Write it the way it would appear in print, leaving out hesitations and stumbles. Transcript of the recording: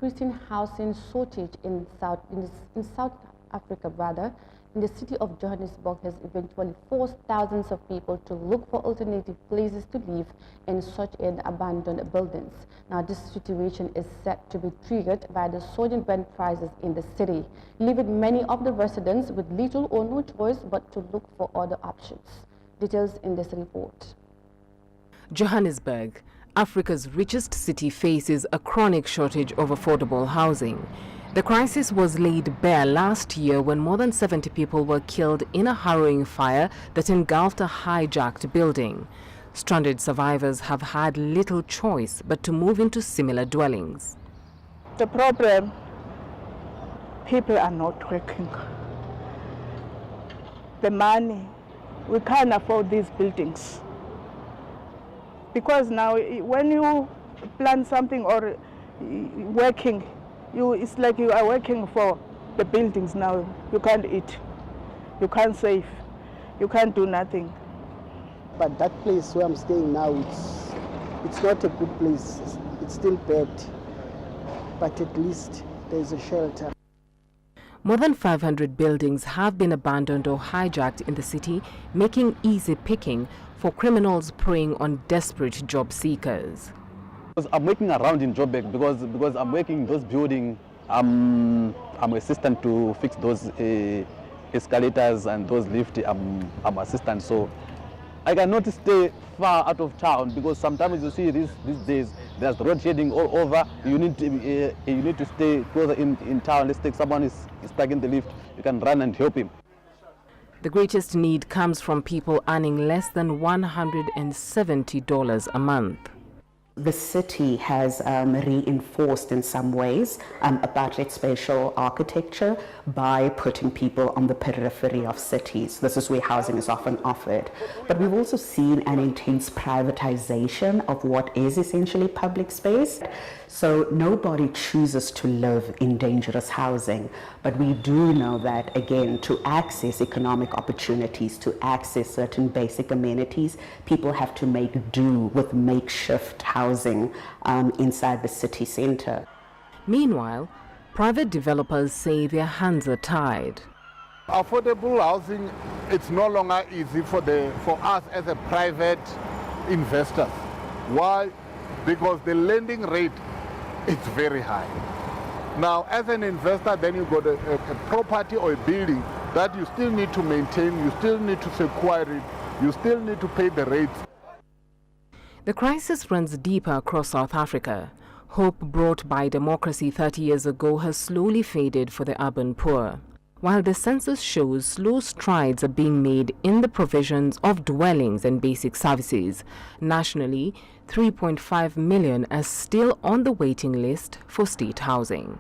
increasing housing shortage in South Africa, in the city of Johannesburg has eventually forced thousands of people to look for alternative places to live in such abandoned buildings. Now, this situation is set to be triggered by the soaring rent prices in the city, leaving many of the residents with little or no choice but to look for other options. Details in this report. Johannesburg, Africa's richest city, faces a chronic shortage of affordable housing. The crisis was laid bare last year when more than 70 people were killed in a harrowing fire that engulfed a hijacked building. Stranded survivors have had little choice but to move into similar dwellings. The problem, people are not working. The money, we can't afford these buildings. Because now when you plan something or working, it's like you are working for the buildings now. You can't eat, you can't save, you can't do nothing. But that place where I'm staying now, it's not a good place. It's still bad, but at least there's a shelter. More than 500 buildings have been abandoned or hijacked in the city, making easy picking for criminals preying on desperate job seekers. I'm working around in Joburg because I'm working in those buildings. I'm assistant to fix those escalators and those lifts. I'm assistant, so I cannot stay far out of town because sometimes you see these days there's road shedding all over. You need to stay closer in town. Let's take someone is stuck in the lift. You can run and help him. The greatest need comes from people earning less than $170 a month. The city has reinforced in some ways apartheid spatial architecture by putting people on the periphery of cities. This is where housing is often offered. But we've also seen an intense privatization of what is essentially public space. So nobody chooses to live in dangerous housing. But we do know that, again, to access economic opportunities, to access certain basic amenities, people have to make do with makeshift housing inside the city center. Meanwhile, private developers say their hands are tied. Affordable housing, it's no longer easy for us as a private investors. Why? Because the lending rate is very high. Now, as an investor, then you got a property or a building that you still need to maintain, you still need to secure it, you still need to pay the rates. The crisis runs deeper across South Africa. Hope brought by democracy 30 years ago has slowly faded for the urban poor. While the census shows slow strides are being made in the provisions of dwellings and basic services, nationally, 3.5 million are still on the waiting list for state housing.